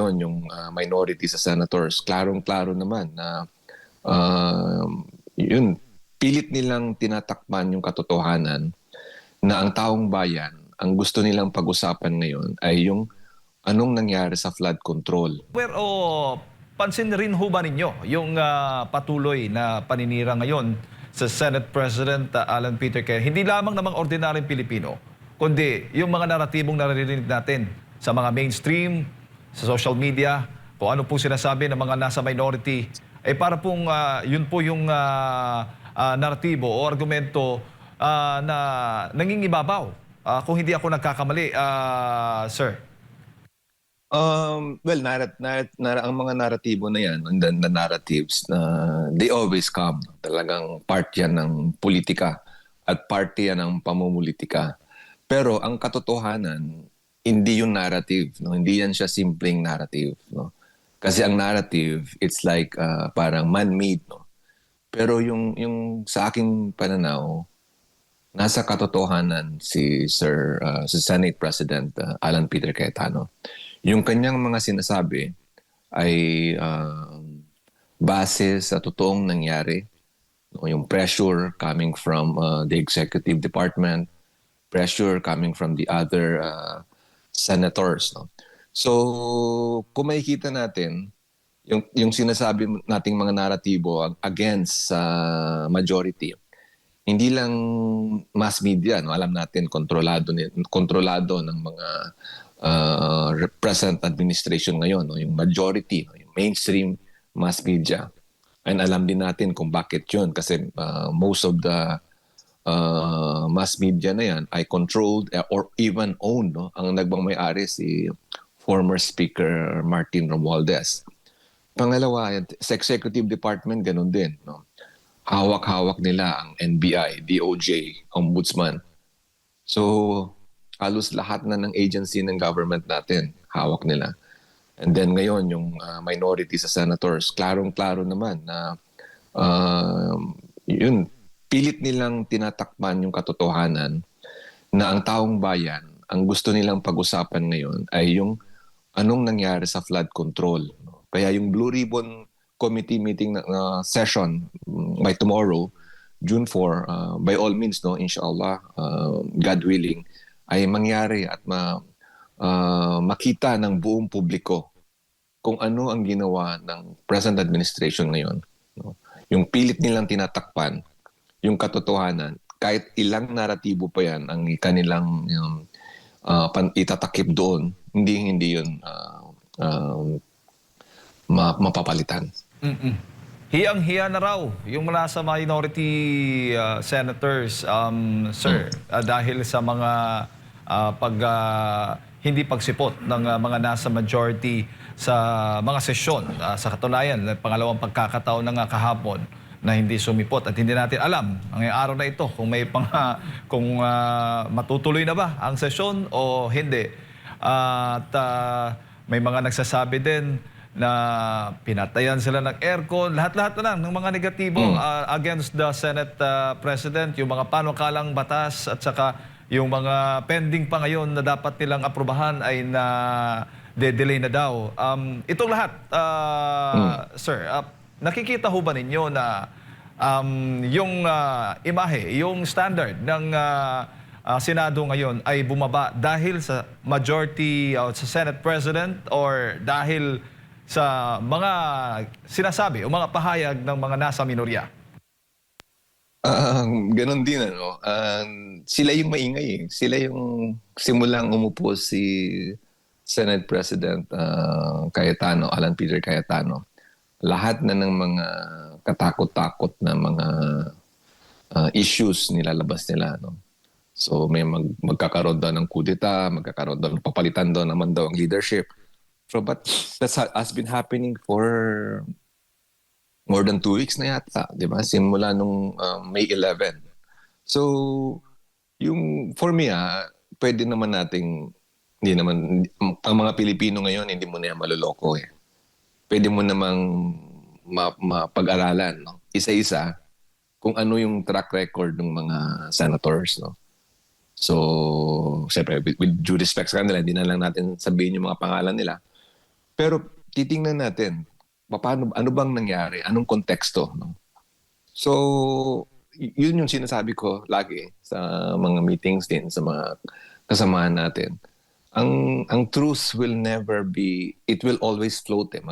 ngayon yung minority sa senators, klarong-klaro naman na yun, pilit nilang tinatakpan yung katotohanan na ang taong bayan, ang gusto nilang pag-usapan ngayon ay yung anong nangyari sa flood control. Pansin rin ho ba ninyo yung patuloy na paninira ngayon sa Senate President Alan Peter Cayetano, hindi lamang namang ordinaryong Pilipino, kundi yung mga naratibong naririnig natin sa mga mainstream, sa social media, kung ano po sinasabi ng mga nasa minority, eh para pong yun po yung naratibo o argumento na nangingibabaw. Kung hindi ako nagkakamali, sir. Well, ang mga naratibo na yan, the narratives, they always come. Talagang part yan ng politika at parte yan ng pamumulitika. Pero ang katotohanan, hindi yung narrative. No? Hindi yan siya simpleng narrative. No? Kasi ang narrative, it's like parang man-made. No? Pero yung sa aking pananaw, nasa katotohanan si si Senate President Alan Peter Cayetano. Yung kanyang mga sinasabi ay base sa totoong nangyari. No? Yung pressure coming from the executive department, pressure coming from the other senators. No? So, kung makikita natin, yung sinasabi nating mga naratibo against majority, hindi lang mass media, no? Alam natin kontrolado ng mga present administration ngayon, no? Yung majority, no? Yung mainstream mass media. And alam din natin kung bakit yun kasi most of the mass media na yan ay controlled or even owned. No? Ang nagbang-may-ari si former Speaker Martin Romualdez. Pangalawa, sa executive department, ganun din. No? Hawak-hawak nila ang NBI, DOJ, Ombudsman. So, halos lahat na ng agency ng government natin, hawak nila. And then ngayon, yung minority sa senators, klarong-klaro naman na yun, pilit nilang tinatakpan yung katotohanan na ang taong bayan, ang gusto nilang pag-usapan ngayon ay yung anong nangyari sa flood control. Kaya yung Blue Ribbon Committee meeting session by tomorrow, June 4, by all means, no, inshallah, God willing, ay mangyari at makita ng buong publiko kung ano ang ginawa ng present administration ngayon. No? Yung pilit nilang tinatakpan, yung katotohanan, kahit ilang naratibo pa yan ang kanilang itatakip doon, hindi yun mapapalitan. Hiyang-hiya na raw yung mula sa minority senators, sir, dahil sa mga hindi pagsipot ng mga nasa majority sa mga sesyon. Sa katunayan, pangalawang pagkakataon na nga kahapon na hindi sumipot at hindi natin alam ang araw na ito kung matutuloy na ba ang sesyon o hindi. At may mga nagsasabi din na pinatayan sila ng aircon, lahat-lahat na lang ng mga negatibo against the Senate President, yung mga panukalang batas at saka yung mga pending pa ngayon na dapat nilang aprubahan ay na-delay na daw. Itong lahat, sir, nakikita ho ba ninyo na yung imahe, yung standard ng Senado ngayon ay bumaba dahil sa majority sa Senate President or dahil sa mga sinasabi o mga pahayag ng mga nasa minorya? Ganon din, ano. Sila yung maingay eh. Sila yung simulang umupo si Senate President Cayetano, Alan Peter Cayetano. Lahat na ng mga katakot-takot na mga issues nilalabas nila. No? So may magkakaroon daw ng kudeta, magkakaroon daw, papalitan daw naman daw ang leadership. So, but that has been happening for more than 2 weeks na yata, di ba? Simula nung May 11. So, for me, pwede naman nating, hindi naman, ang mga Pilipino ngayon, hindi mo na yan maluloko eh. Pwede mo namang mapag-aralan, no? Isa-isa, kung ano yung track record ng mga senators, no? So, siyempre, with due respect sa kanila, hindi na lang natin sabihin yung mga pangalan nila. Pero titingnan natin, ano bang nangyari? Anong konteksto? No? So, yun yung sinasabi ko lagi sa mga meetings din, sa mga kasamahan natin. Ang truth will never be, it will always float eh.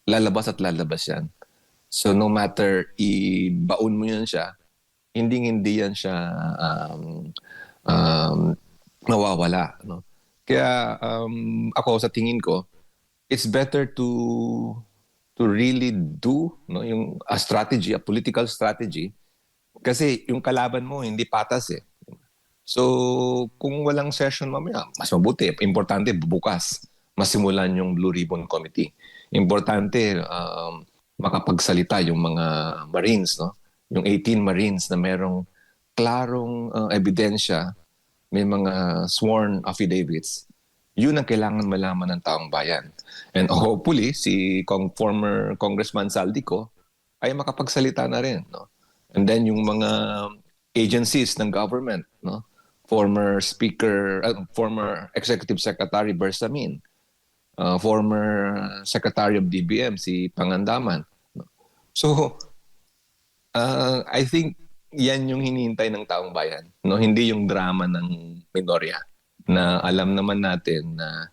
Lalabas at lalabas yan. So no matter ibaon mo yan siya, hindi yan siya um, mawawala. No? Kaya ako sa tingin ko, it's better to really do no yung a strategy, a political strategy kasi yung kalaban mo hindi patas eh. So kung walang session mamaya, mas mabuti, importante bukas masimulan yung Blue Ribbon Committee. Importante makapagsalita yung mga Marines no, yung 18 Marines na merong klarong ebidensya, may mga sworn affidavits, yun ang kailangan malaman ng taong bayan. And hopefully, si former Congressman Saldico ay makapagsalita na rin. No? And then yung mga agencies ng government, no? Former Executive Secretary Bersamin, former Secretary of DBM, si Pangandaman. No? So, I think yan yung hinihintay ng taong bayan. No? Hindi yung drama ng minorya na alam naman natin na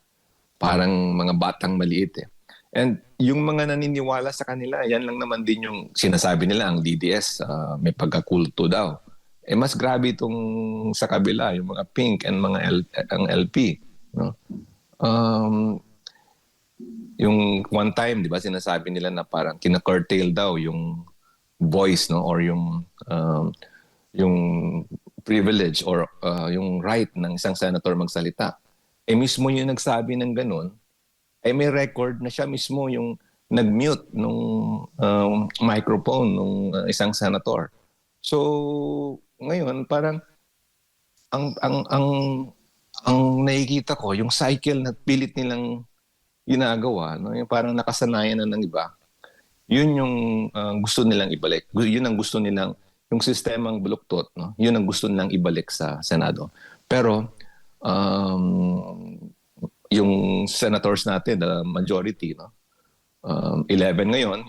parang mga batang maliit eh. And yung mga naniniwala sa kanila, yan lang naman din yung sinasabi nila, ang DDS may pagkakulto daw. Eh mas grabe itong sa kabila, yung mga pink and mga ang LP. No? Yung one time, di ba, sinasabi nila na parang kina-curtail daw yung voice no or yung privilege or yung right ng isang senator magsalita. Eh mismo yung nagsabi ng ganun, ay may record na siya mismo yung nag-mute nung microphone nung isang senator. So ngayon parang ang nakikita ko yung cycle na pilit nilang ginagawa, no, yung parang nakasanayan na ng iba. Yun yung gusto nilang ibalik. Yun ang gusto nilang yung sistemang buluktot, no? Yun ang gusto nilang ibalik sa Senado. Pero yung senators natin, the majority, no? 11 ngayon,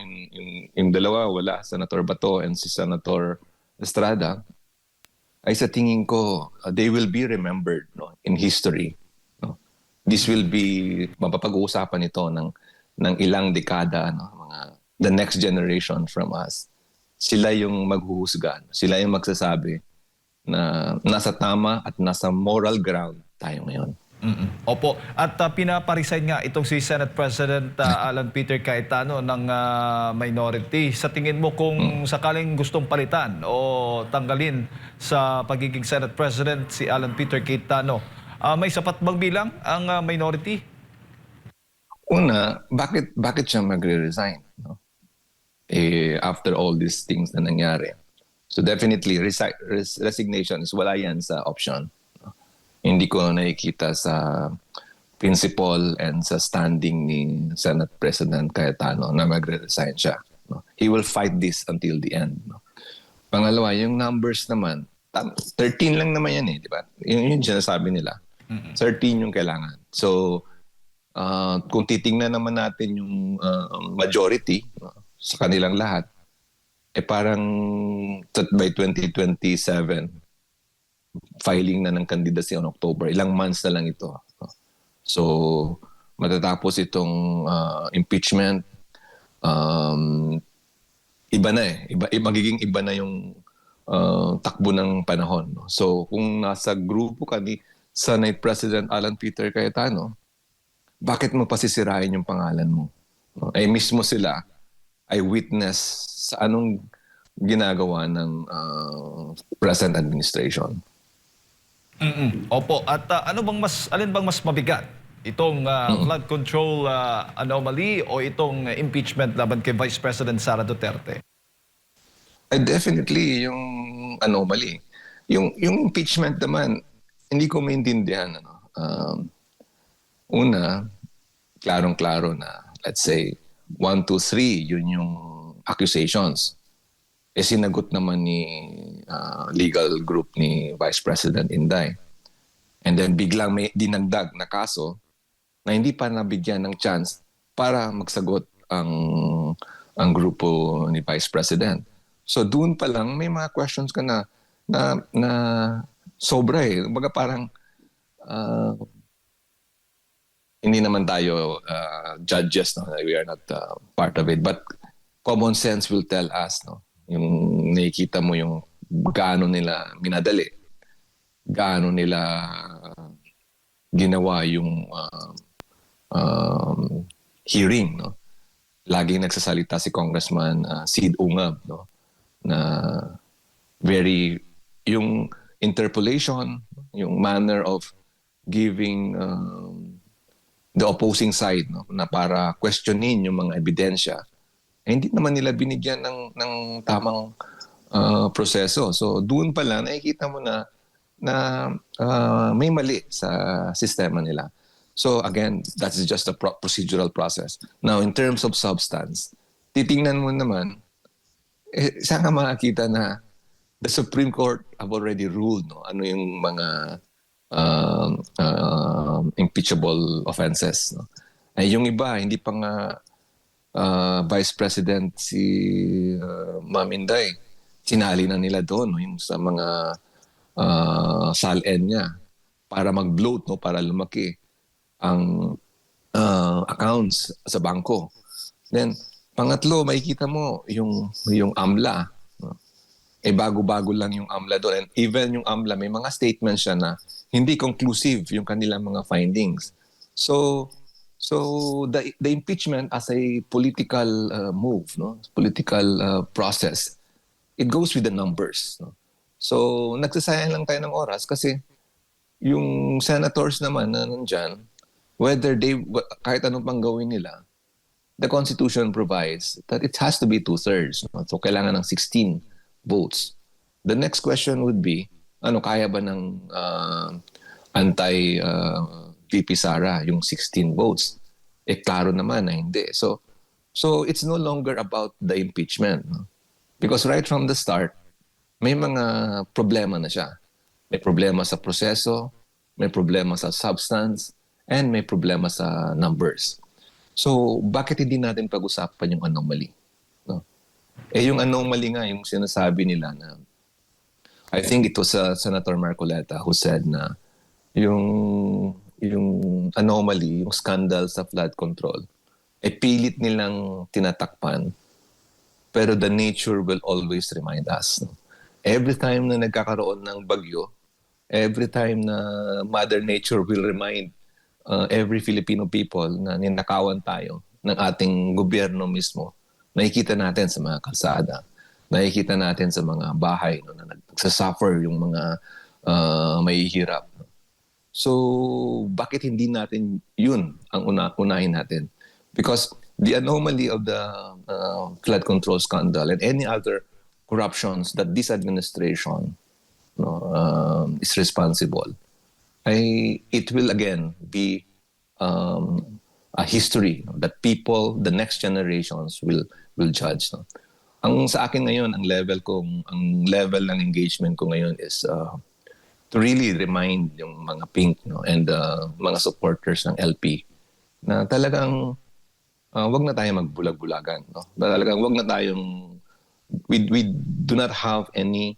yung dalawa wala, Senator Bato and si Senator Estrada, ay sa tingin ko, they will be remembered no, in history. No? This will be, mapapag-uusapan ito ng ilang dekada, no? The next generation from us. Sila yung maghuhusga, sila yung magsasabi na nasa tama at nasa moral ground tayo ngayon. Opo. At pinaparesign nga itong si Senate President Alan Peter Cayetano ng minority. Sa tingin mo kung sakaling gustong palitan o tanggalin sa pagiging Senate President si Alan Peter Cayetano, may sapat bang bilang ang minority? Una, bakit siya magre-resign? No? After all these things na nangyari. So definitely, resignation is wala yan sa option. No? Hindi ko nakikita sa principle and sa standing ni Senate President Cayetano na magre-resign siya. No? He will fight this until the end. No? Pangalawa, yung numbers naman, 13 lang naman yan eh, di ba? Yung sinasabi nila. 13 yung kailangan. So, kung titingnan naman natin yung majority no, sa kanilang lahat, eh parang by 2027, filing na ng candidacy on October. Ilang months na lang ito. So, matatapos itong impeachment, iba na eh. Magiging iba na yung takbo ng panahon. No? So, kung nasa grupo ka ni Senate President Alan Peter Cayetano, bakit mo pasisirain yung pangalan mo? No? Eh mismo sila ay witness sa anong ginagawa ng present administration. Opo. At alin bang mas mabigat? Itong flood control anomaly o itong impeachment laban kay Vice President Sara Duterte? Definitely yung anomaly. Yung impeachment naman, hindi ko maintindihan. Una, klarong-klaro na, let's say, 1, 2, 3, yun yung accusations. Eh sinagot naman ni legal group ni Vice President Inday. And then biglang may dinagdag na kaso na hindi pa nabigyan ng chance para magsagot ang grupo ni Vice President. So doon pa lang may mga questions ka na sobra eh. Kumbaga parang ah, hindi naman tayo judges, no? We are not part of it. But common sense will tell us, no? Yung nakikita mo yung gaano nila minadali, gaano nila ginawa yung hearing, no? Laging nagsasalita si Congressman Sid Ungab, no? Na very yung interpolation, yung manner of giving the opposing side, no, na para questionin yung mga ebidensya, hindi naman nila binigyan ng tamang proseso. So doon pa lang nakikita mo na may mali sa sistema nila. So again, that's just a procedural process. Now in terms of substance, titingnan mo naman, saan ka makakita na the Supreme Court have already ruled, no? Ano yung mga impeachable offenses, no? Ay yung iba hindi pa nga Vice President si Ma'am Inday, sinali na nila doon, no? Yung sa mga SALN niya para mag-bloat, no? Para lumaki ang accounts sa bangko. Then pangatlo, makikita mo yung AMLA, no? Bago-bago lang yung AMLA doon. And even yung AMLA, may mga statements siya na hindi conclusive yung kanilang mga findings. So the impeachment as a political move, no? Political process, it goes with the numbers, no? So nagsasayang lang tayo ng oras kasi yung senators naman na nandyan, kahit anong pang gawin nila, the Constitution provides that it has to be 2/3. No? So kailangan ng 16 votes. The next question would be, kaya ba ng anti-VP Sara yung 16 votes? Klaro naman na hindi. So it's no longer about the impeachment. No? Because right from the start, may mga problema na siya. May problema sa proseso, may problema sa substance, and may problema sa numbers. So, bakit hindi natin pag-usapan yung anomaly? No? Yung anomaly nga, yung sinasabi nila na, I think it was Senator Marcoleta who said na yung anomaly, yung scandal sa flood control, pilit nilang tinatakpan, pero the nature will always remind us. No? Every time na nagkakaroon ng bagyo, every time na Mother Nature will remind every Filipino people na ninakawan tayo ng ating gobyerno mismo, nakikita natin sa mga kalsada, nakikita natin sa mga bahay, no, na nagsasuffer yung mga mahihirap. So, bakit hindi natin yun ang unahin natin? Because the anomaly of the flood control scandal and any other corruptions that this administration is responsible, it will again be a history, no, that people, the next generations will judge. No? Ang sa akin ngayon, ang level ng engagement ko ngayon is to really remind yung mga pink, no, and mga supporters ng LP na talagang wag na tayong magbulag-bulagan. No? Talagang wag na tayong, we do not have any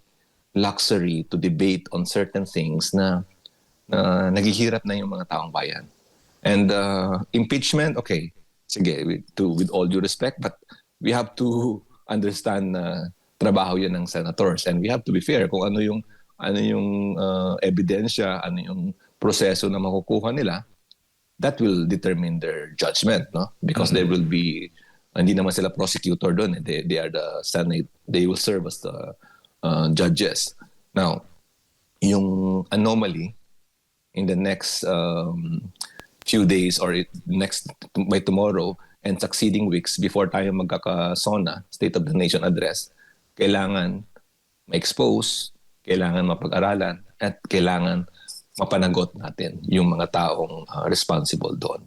luxury to debate on certain things na naghihirap na yung mga taong bayan. And impeachment, okay, sige, with all due respect, but we have to understand na trabaho yan ng senators, and we have to be fair kung ano yung ebidensya, ano yung proseso na makukuha nila, that will determine their judgment, no? Because they will be, hindi naman sila prosecutor doon, they are the Senate, they will serve as the judges. Now, yung anomaly in the next few days or by tomorrow and succeeding weeks before tayo magkaka-SONA, State of the Nation Address, kailangan ma-expose, kailangan mapag-aralan, at kailangan mapanagot natin yung mga taong responsible doon.